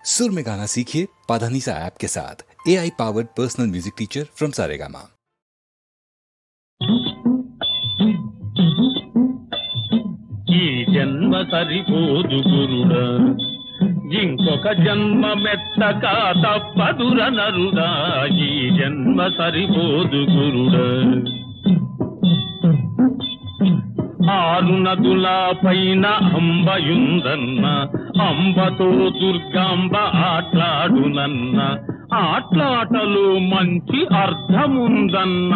सुर में गाना सीखिए पाधानीसा ऐप के साथ। AI powered personal music teacher from Saregama. ఈ జన్మ సరిపోదు గురుడా, ఇంకొక జన్మ మెత్తక తప్పదుర నరుడా. ఈ జన్మ సరిపోదు గురుడా. ఆరు నదుల పైన అంబయుందన్న, అంబతో దుర్గాంబ ఆట్లాడునన్న. ఆట్లాటలో మంచి అర్థముందన్న,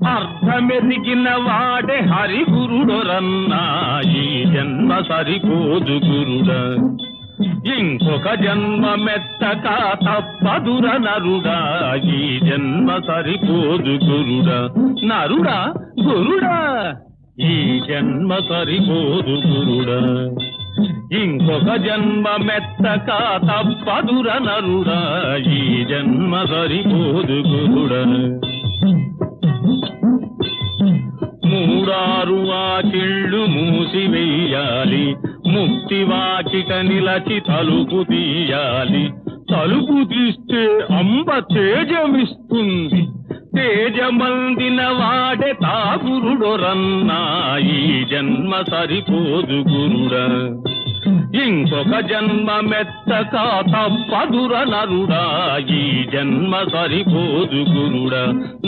అర్థమెదిగిన వాడే హరిగురుడొరన్నా. ఈ జన్మ సరిపోదు గురుడా, ఇంకొక జన్మ మెత్తక తప్పదుర నరుడా. ఈ జన్మ సరిపోదు గురుడా. నరుడా గురుడా, ఈ జన్మ సరిపోదు గురుడా. ఇంకొక జన్మ మెత్తక తప్పదుర నరుడా. ఈ జన్మ సరిపోదు గురుడా. మూడారు వాకిళ్ళు మూసివేయాలి, ముక్తి వాకిట నిలచి తలుపు తీయాలి. తలుపు తీస్తే అంబ తేజమిస్తుంది, తేజమందిన వాడే తాగురుడొరన్నా. ఈ జన్మ సరిపోదు గురుడా, ఇంకొక జన్మ మెత్తక తప్పదుర నరుడా. ఈ జన్మ సరిపోదు గురుడా.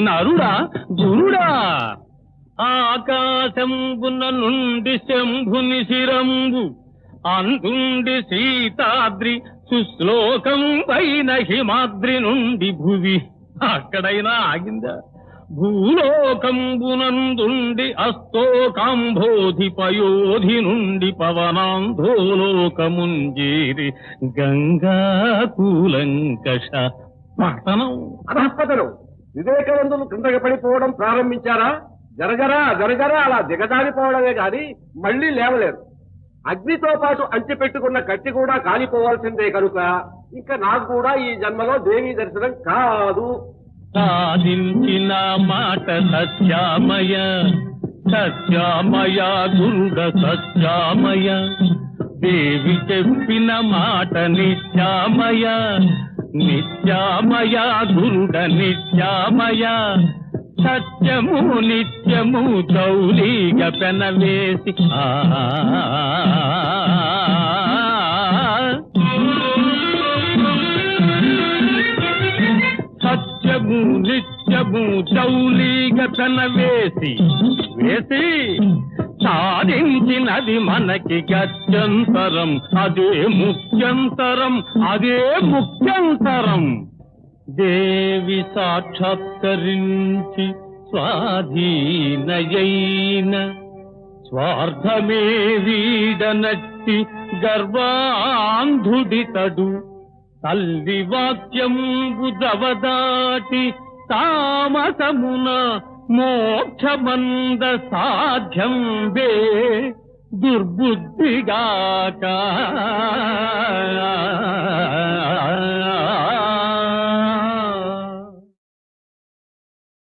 నరుడా గురుడా. ఆకాశంబున నుండి శంభుని శిరంబు, అందుండి సీతాద్రి, సుశ్లోకం పైన హిమాద్రి నుండి భువి. అక్కడైనా ఆగిందా? భూలోకంబునందుండి అస్తోకాంబోధి పయోధి నుండి పవనాంధోలోకముంజేరి గంగా కూలంకష పతనం. అధపతనం. వివేకవంతులు కిందకి పడిపోవడం ప్రారంభించారా? జరగరా జరగరా అలా దిగజారిపోవడమే గాని మళ్లీ లేవలేరు. అగ్నితో పాటు అంటిపెట్టుకున్న కత్తి కూడా కాలిపోవాల్సిందే కనుక ఇంకా నాకు కూడా ఈ జన్మలో దేవీ దర్శనం కాదు. సాధించిన మాట సత్యామయ, సత్యామయ గురుడ సత్యామయ. దేవి చెప్పిన మాట నిత్యామయ, నిత్యామయ గురుడ నిత్యామయ. సత్యము నిత్యము చౌలీగా పెనవేసి సత్యము నిత్యము చౌలీగా పెనవేసి వేసి సాధించినది మనకి గత్యంతరం. అదే ముఖ్యంతరం, అదే ముఖ్యంతరం. దేవి సాక్షాత్కరించి స్వాధీనయైన, స్వార్థమే వీడనట్టి గర్వాంధుడితడు. తల్లి వాక్యంబు దవదాటి తామసమున మోక్షమంద సాధ్యం వే దుర్బుద్ధిగాక.